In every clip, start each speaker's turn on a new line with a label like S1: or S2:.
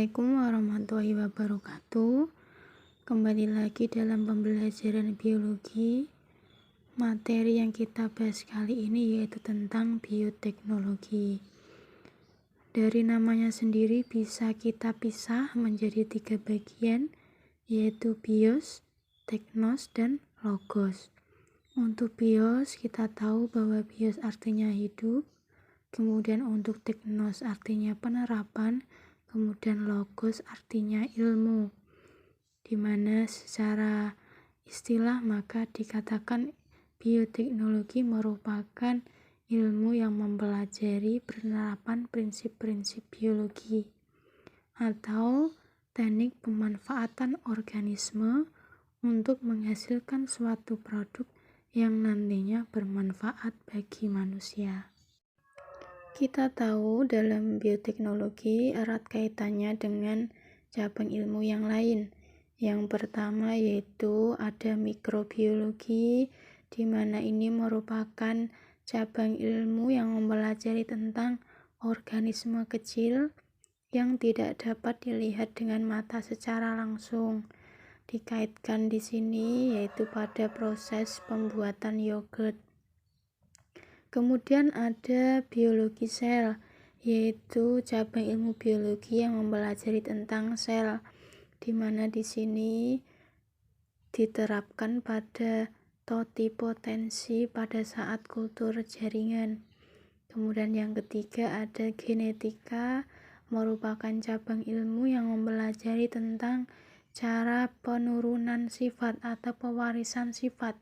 S1: Assalamualaikum warahmatullahi wabarakatuh. Kembali lagi dalam pembelajaran biologi. Materi yang kita bahas kali ini yaitu tentang bioteknologi. Dari namanya sendiri bisa kita pisah menjadi 3 bagian, yaitu bios, teknos, dan logos. Untuk bios kita tahu bahwa bios artinya hidup, kemudian untuk teknos artinya penerapan, kemudian logos artinya ilmu, di mana secara istilah maka dikatakan bioteknologi merupakan ilmu yang mempelajari penerapan prinsip-prinsip biologi atau teknik pemanfaatan organisme untuk menghasilkan suatu produk yang nantinya bermanfaat bagi manusia. Kita tahu dalam bioteknologi erat kaitannya dengan cabang ilmu yang lain. Yang pertama yaitu ada mikrobiologi, di mana ini merupakan cabang ilmu yang mempelajari tentang organisme kecil yang tidak dapat dilihat dengan mata secara langsung. Dikaitkan di sini yaitu pada proses pembuatan yogurt. Kemudian ada biologi sel, yaitu cabang ilmu biologi yang mempelajari tentang sel, di mana di sini diterapkan pada totipotensi pada saat kultur jaringan. Kemudian yang ketiga ada genetika, merupakan cabang ilmu yang mempelajari tentang cara penurunan sifat atau pewarisan sifat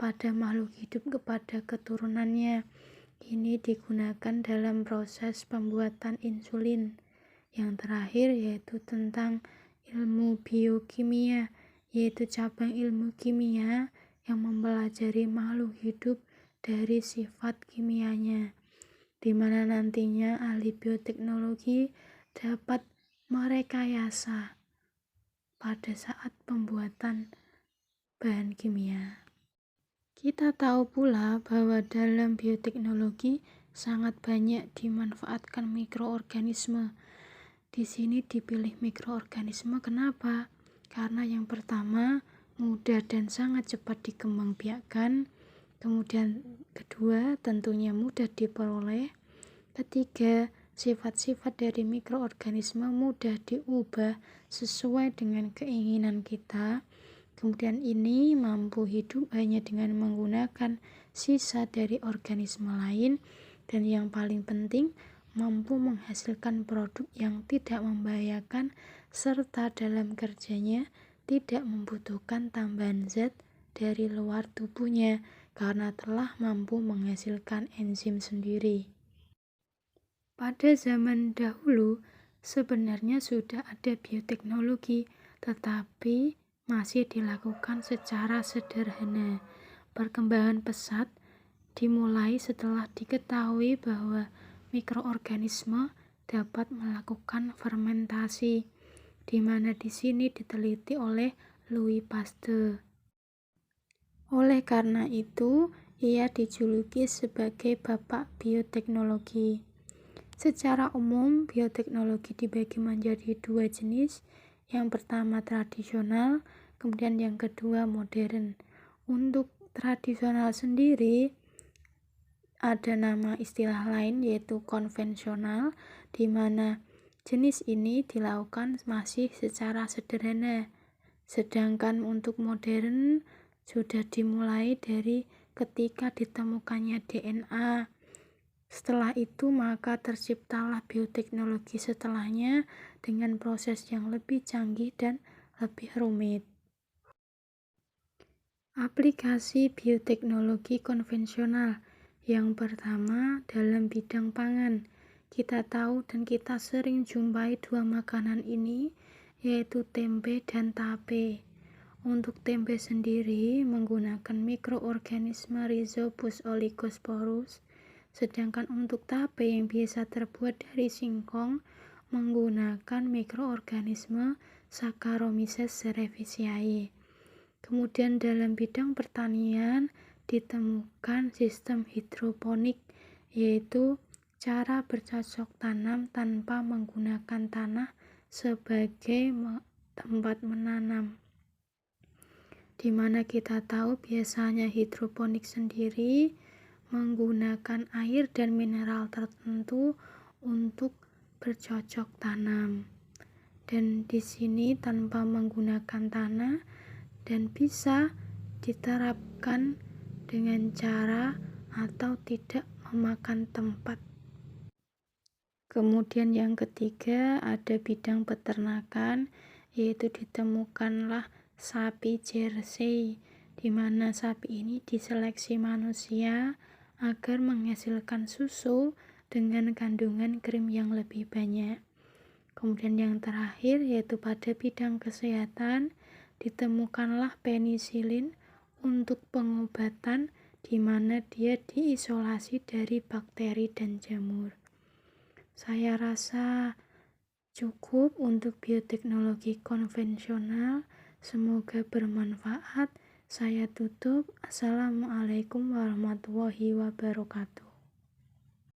S1: pada makhluk hidup kepada keturunannya. Ini digunakan dalam proses pembuatan insulin. Yang terakhir yaitu tentang ilmu biokimia, yaitu cabang ilmu kimia yang mempelajari makhluk hidup dari sifat kimianya, di mana nantinya ahli bioteknologi dapat merekayasa pada saat pembuatan bahan kimia. Kita tahu pula bahwa dalam bioteknologi sangat banyak dimanfaatkan mikroorganisme. Di sini dipilih mikroorganisme kenapa? Karena yang pertama mudah dan sangat cepat dikembangbiakkan. Kemudian kedua tentunya mudah diperoleh. Ketiga, sifat-sifat dari mikroorganisme mudah diubah sesuai dengan keinginan kita. Kemudian ini mampu hidup hanya dengan menggunakan sisa dari organisme lain, dan yang paling penting mampu menghasilkan produk yang tidak membahayakan serta dalam kerjanya tidak membutuhkan tambahan zat dari luar tubuhnya karena telah mampu menghasilkan enzim sendiri. Pada zaman dahulu sebenarnya sudah ada bioteknologi, tetapi masih dilakukan secara sederhana. Perkembangan pesat dimulai setelah diketahui bahwa mikroorganisme dapat melakukan fermentasi, di mana di sini diteliti oleh Louis Pasteur. Oleh karena itu, ia dijuluki sebagai bapak bioteknologi. Secara umum, bioteknologi dibagi menjadi 2 jenis. Yang pertama tradisional, kemudian yang kedua modern. Untuk tradisional sendiri ada nama istilah lain yaitu konvensional, di mana jenis ini dilakukan masih secara sederhana. Sedangkan untuk modern sudah dimulai dari ketika ditemukannya DNA. Setelah itu maka terciptalah bioteknologi setelahnya dengan proses yang lebih canggih dan lebih rumit. Aplikasi bioteknologi konvensional. Yang pertama dalam bidang pangan. Kita tahu dan kita sering jumpai 2 makanan ini, yaitu tempe dan tape. Untuk tempe sendiri menggunakan mikroorganisme Rhizopus oligosporus, sedangkan untuk tape yang biasa terbuat dari singkong menggunakan mikroorganisme Saccharomyces cerevisiae. Kemudian dalam bidang pertanian ditemukan sistem hidroponik, yaitu cara bercocok tanam tanpa menggunakan tanah sebagai tempat menanam. Di mana kita tahu biasanya hidroponik sendiri menggunakan air dan mineral tertentu untuk bercocok tanam. Dan di sini tanpa menggunakan tanah dan bisa diterapkan dengan cara atau tidak memakan tempat. Kemudian yang ketiga ada bidang peternakan, yaitu ditemukanlah sapi Jersey, di mana sapi ini diseleksi manusia agar menghasilkan susu dengan kandungan krim yang lebih banyak. Kemudian yang terakhir yaitu pada bidang kesehatan, ditemukanlah penisilin untuk pengobatan, di mana dia diisolasi dari bakteri dan jamur. Saya rasa cukup untuk bioteknologi konvensional. Semoga bermanfaat. Saya tutup. Assalamualaikum warahmatullahi wabarakatuh.